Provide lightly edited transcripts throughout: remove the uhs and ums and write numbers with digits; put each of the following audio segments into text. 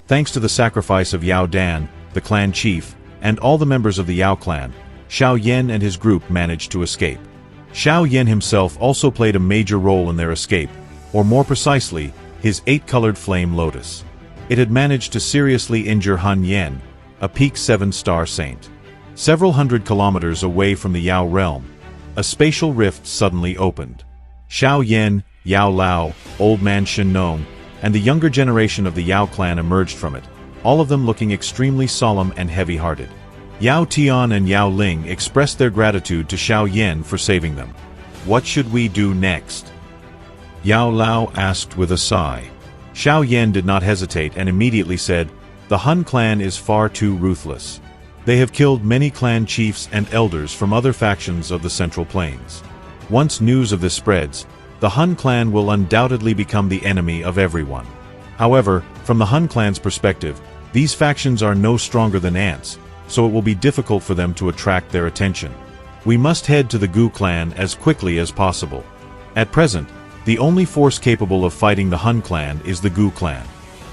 Thanks to the sacrifice of Yao Dan, the clan chief, and all the members of the Yao clan, Xiao Yan and his group managed to escape. Xiao Yan himself also played a major role in their escape, or more precisely, his 8-colored flame lotus. It had managed to seriously injure Hun Yan, a peak 7-star saint. Several hundred kilometers away from the Yao realm, a spatial rift suddenly opened. Xiao Yan, Yao Lao, Old Man Shin Nong, and the younger generation of the Yao clan emerged from it, all of them looking extremely solemn and heavy-hearted. Yao Tian and Yao Ling expressed their gratitude to Xiao Yan for saving them. What should we do next? Yao Lao asked with a sigh. Xiao Yan did not hesitate and immediately said, "The Hun clan is far too ruthless. They have killed many clan chiefs and elders from other factions of the Central Plains. Once news of this spreads, the Hun clan will undoubtedly become the enemy of everyone. However, from the Hun clan's perspective, these factions are no stronger than ants, so it will be difficult for them to attract their attention. We must head to the Gu clan as quickly as possible. At present, the only force capable of fighting the Hun clan is the Gu clan.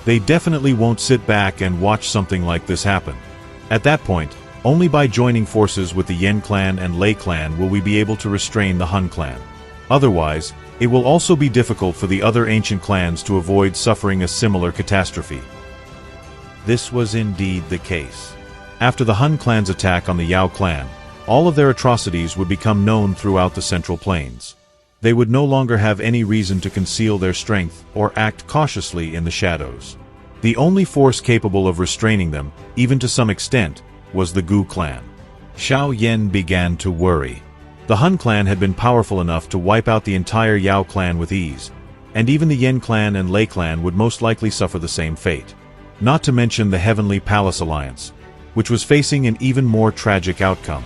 They definitely won't sit back and watch something like this happen. At that point, only by joining forces with the Yen clan and Lei clan will we be able to restrain the Hun clan. Otherwise, it will also be difficult for the other ancient clans to avoid suffering a similar catastrophe." This was indeed the case. After the Hun clan's attack on the Yao clan, all of their atrocities would become known throughout the Central Plains. They would no longer have any reason to conceal their strength or act cautiously in the shadows. The only force capable of restraining them, even to some extent, was the Gu clan. Xiao Yan began to worry. The Hun clan had been powerful enough to wipe out the entire Yao clan with ease, and even the Yen clan and Lei clan would most likely suffer the same fate. Not to mention the Heavenly Palace Alliance, which was facing an even more tragic outcome.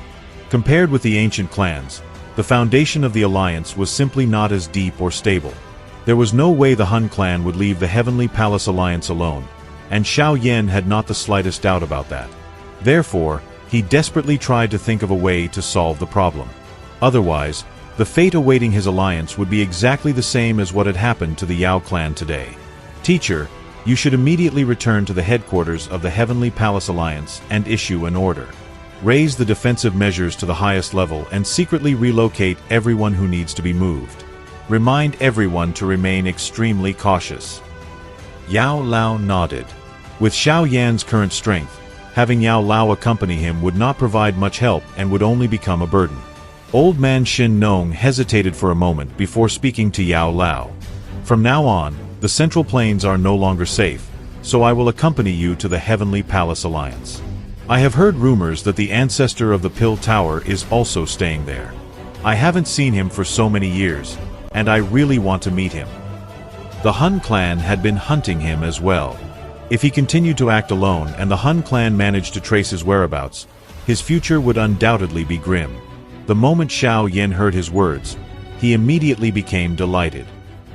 Compared with the ancient clans, the foundation of the alliance was simply not as deep or stable. There was no way the Hun clan would leave the Heavenly Palace Alliance alone, and Xiao Yan had not the slightest doubt about that. Therefore, he desperately tried to think of a way to solve the problem. Otherwise, the fate awaiting his alliance would be exactly the same as what had happened to the Yao clan today. "Teacher, you should immediately return to the headquarters of the Heavenly Palace Alliance and issue an order. Raise the defensive measures to the highest level and secretly relocate everyone who needs to be moved. Remind everyone to remain extremely cautious." Yao Lao nodded. With Xiao Yan's current strength, having Yao Lao accompany him would not provide much help and would only become a burden. Old Man Shin Nong hesitated for a moment before speaking to Yao Lao. "From now on, the Central Plains are no longer safe, so I will accompany you to the Heavenly Palace Alliance. I have heard rumors that the ancestor of the Pill Tower is also staying there. I haven't seen him for so many years, and I really want to meet him." The Hun clan had been hunting him as well. If he continued to act alone and the Hun clan managed to trace his whereabouts, his future would undoubtedly be grim. The moment Xiao Yan heard his words, he immediately became delighted.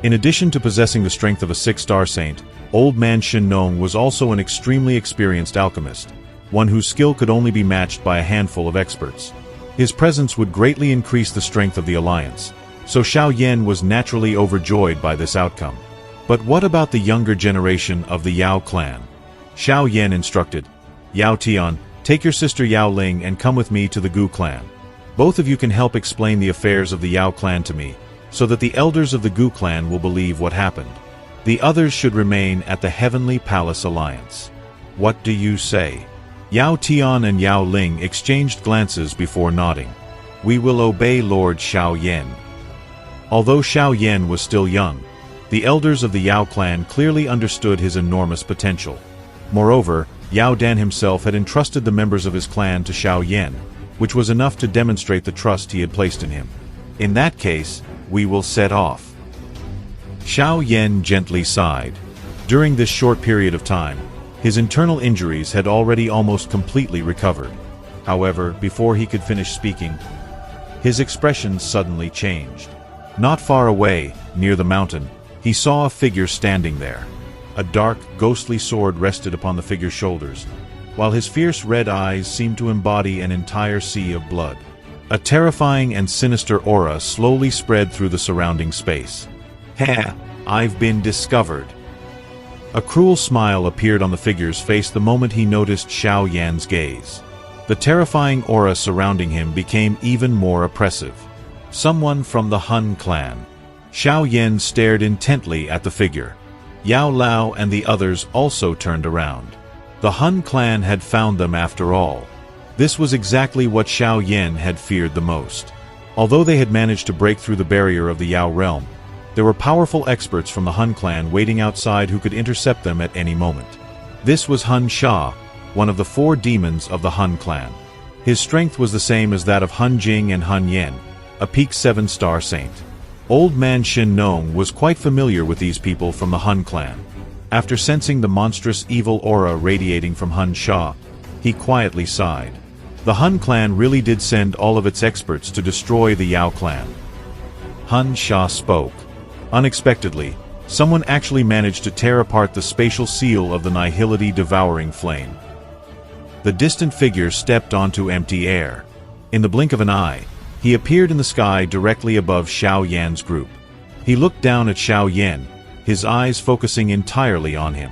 In addition to possessing the strength of a 6-star saint, Old Man Shin Nong was also an extremely experienced alchemist, one whose skill could only be matched by a handful of experts. His presence would greatly increase the strength of the alliance, so Xiao Yan was naturally overjoyed by this outcome. But what about the younger generation of the Yao clan? Xiao Yan instructed, "Yao Tian, take your sister Yao Ling and come with me to the Gu clan. Both of you can help explain the affairs of the Yao clan to me, so that the elders of the Gu clan will believe what happened. The others should remain at the Heavenly Palace Alliance. What do you say?" Yao Tian and Yao Ling exchanged glances before nodding. "We will obey Lord Xiao Yan." Although Xiao Yan was still young, the elders of the Yao clan clearly understood his enormous potential. Moreover, Yao Dan himself had entrusted the members of his clan to Xiao Yan, which was enough to demonstrate the trust he had placed in him. "In that case, we will set off." Xiao Yan gently sighed. During this short period of time, his internal injuries had already almost completely recovered. However, before he could finish speaking, his expression suddenly changed. Not far away, near the mountain, he saw a figure standing there. A dark, ghostly sword rested upon the figure's shoulders, while his fierce red eyes seemed to embody an entire sea of blood. A terrifying and sinister aura slowly spread through the surrounding space. "Ha! I've been discovered." A cruel smile appeared on the figure's face the moment he noticed Xiao Yan's gaze. The terrifying aura surrounding him became even more oppressive. Someone from the Hun clan. Xiao Yan stared intently at the figure. Yao Lao and the others also turned around. The Hun clan had found them after all. This was exactly what Xiao Yan had feared the most. Although they had managed to break through the barrier of the Yao realm, there were powerful experts from the Hun clan waiting outside who could intercept them at any moment. This was Hun Sha, one of the 4 demons of the Hun clan. His strength was the same as that of Hun Jing and Hun Yen, a peak 7-star saint. Old man Shin Nong was quite familiar with these people from the Hun clan. After sensing the monstrous evil aura radiating from Hun Sha, he quietly sighed. The Hun clan really did send all of its experts to destroy the Yao clan. Hun Sha spoke. Unexpectedly, someone actually managed to tear apart the spatial seal of the Nihility devouring flame. The distant figure stepped onto empty air. In the blink of an eye, he appeared in the sky directly above Xiao Yan's group. He looked down at Xiao Yan, his eyes focusing entirely on him.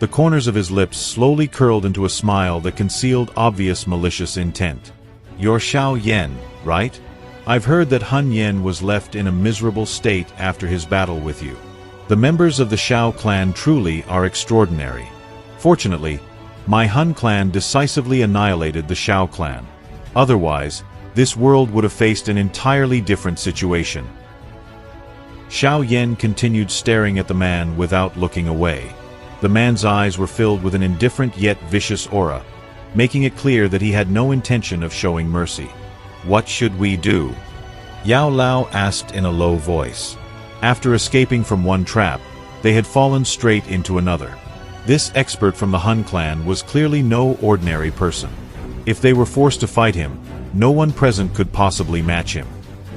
The corners of his lips slowly curled into a smile that concealed obvious malicious intent. "You're Xiao Yan, right? I've heard that Hun Yen was left in a miserable state after his battle with you. The members of the Xiao clan truly are extraordinary. Fortunately, my Hun clan decisively annihilated the Xiao clan. Otherwise, this world would have faced an entirely different situation." Xiao Yan continued staring at the man without looking away. The man's eyes were filled with an indifferent yet vicious aura, making it clear that he had no intention of showing mercy. "What should we do?" Yao Lao asked in a low voice. After escaping from one trap, they had fallen straight into another. This expert from the Hun clan was clearly no ordinary person. If they were forced to fight him, no one present could possibly match him.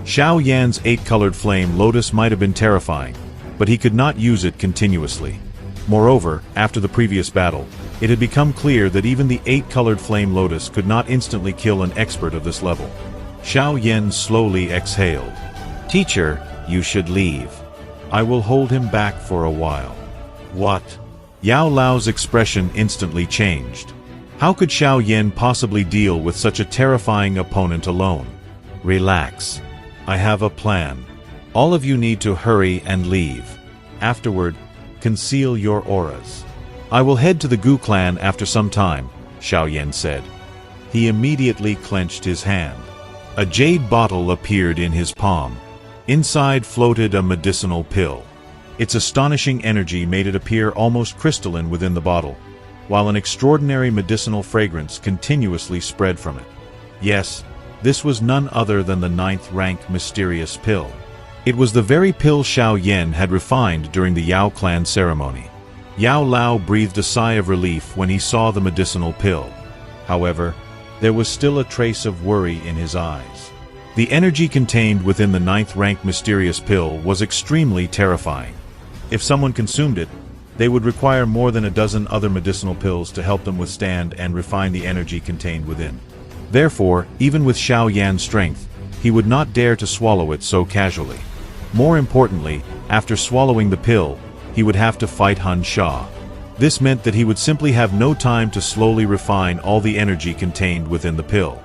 Xiao Yan's 8-colored flame lotus might have been terrifying, but he could not use it continuously. Moreover, after the previous battle, it had become clear that even the 8-colored flame lotus could not instantly kill an expert of this level. Xiao Yan slowly exhaled. "Teacher, you should leave. I will hold him back for a while." "What?" Yao Lao's expression instantly changed. How could Xiao Yan possibly deal with such a terrifying opponent alone? "Relax. I have a plan. All of you need to hurry and leave. Afterward, conceal your auras. I will head to the Gu clan after some time," Xiao Yan said. He immediately clenched his hand. A jade bottle appeared in his palm. Inside floated a medicinal pill. Its astonishing energy made it appear almost crystalline within the bottle, while an extraordinary medicinal fragrance continuously spread from it. Yes, this was none other than the 9th-rank mysterious pill. It was the very pill Xiao Yan had refined during the Yao clan ceremony. Yao Lao breathed a sigh of relief when he saw the medicinal pill. However, there was still a trace of worry in his eyes. The energy contained within the 9th-rank mysterious pill was extremely terrifying. If someone consumed it, they would require more than a dozen other medicinal pills to help them withstand and refine the energy contained within. Therefore, even with Xiao Yan's strength, he would not dare to swallow it so casually. More importantly, after swallowing the pill, he would have to fight Hun Sha. This meant that he would simply have no time to slowly refine all the energy contained within the pill.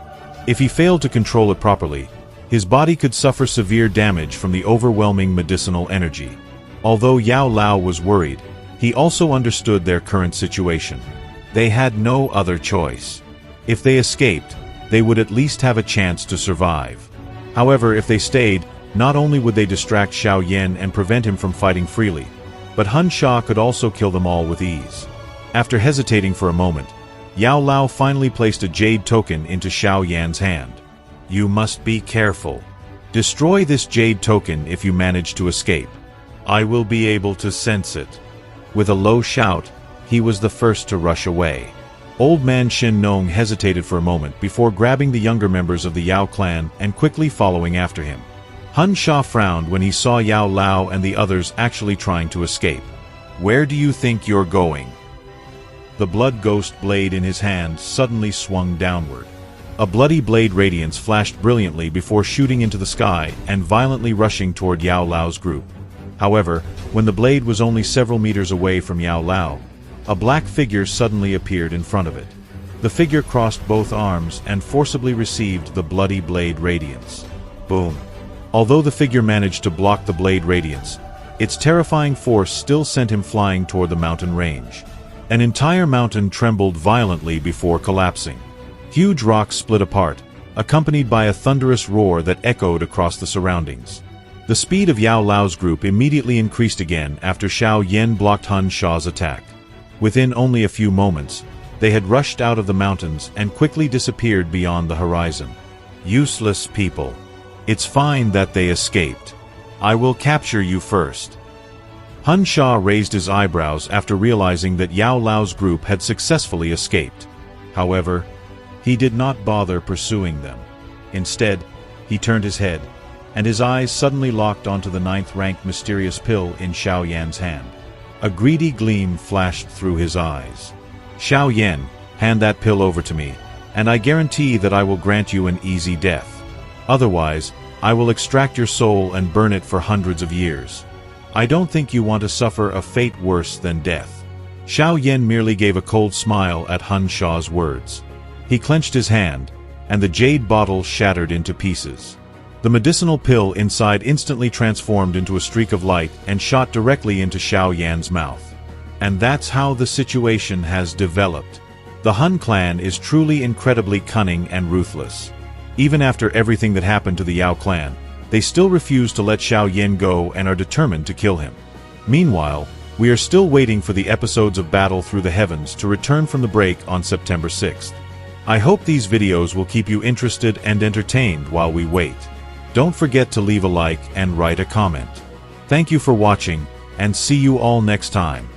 If he failed to control it properly, his body could suffer severe damage from the overwhelming medicinal energy. Although Yao Lao was worried, he also understood their current situation. They had no other choice. If they escaped, they would at least have a chance to survive. However, if they stayed, not only would they distract Xiao Yan and prevent him from fighting freely, but Hun Sha could also kill them all with ease. After hesitating for a moment, Yao Lao finally placed a jade token into Xiao Yan's hand. "You must be careful. Destroy this jade token if you manage to escape. I will be able to sense it." With a low shout, he was the first to rush away. Old man Shin Nong hesitated for a moment before grabbing the younger members of the Yao clan and quickly following after him. Hun Sha frowned when he saw Yao Lao and the others actually trying to escape. "Where do you think you're going?" The blood ghost blade in his hand suddenly swung downward. A bloody blade radiance flashed brilliantly before shooting into the sky and violently rushing toward Yao Lao's group. However, when the blade was only several meters away from Yao Lao, a black figure suddenly appeared in front of it. The figure crossed both arms and forcibly received the bloody blade radiance. Boom. Although the figure managed to block the blade radiance, its terrifying force still sent him flying toward the mountain range. An entire mountain trembled violently before collapsing. Huge rocks split apart, accompanied by a thunderous roar that echoed across the surroundings. The speed of Yao Lao's group immediately increased again after Xiao Yan blocked Hun Sha's attack. Within only a few moments, they had rushed out of the mountains and quickly disappeared beyond the horizon. Useless people. It's fine that they escaped. I will capture you first. Hun Sha raised his eyebrows after realizing that Yao Lao's group had successfully escaped. However, he did not bother pursuing them. Instead, he turned his head, and his eyes suddenly locked onto the 9th-ranked mysterious pill in Xiao Yan's hand. A greedy gleam flashed through his eyes. Xiao Yan, hand that pill over to me, and I guarantee that I will grant you an easy death. Otherwise, I will extract your soul and burn it for hundreds of years. I don't think you want to suffer a fate worse than death. Xiao Yan merely gave a cold smile at Hun Sha's words. He clenched his hand, and the jade bottle shattered into pieces. The medicinal pill inside instantly transformed into a streak of light and shot directly into Xiao Yan's mouth. And that's how the situation has developed. The Hun clan is truly incredibly cunning and ruthless. Even after everything that happened to the Yao clan, they still refuse to let Xiao Yan go and are determined to kill him. Meanwhile, we are still waiting for the episodes of Battle Through the Heavens to return from the break on September 6th. I hope these videos will keep you interested and entertained while we wait. Don't forget to leave a like and write a comment. Thank you for watching, and see you all next time.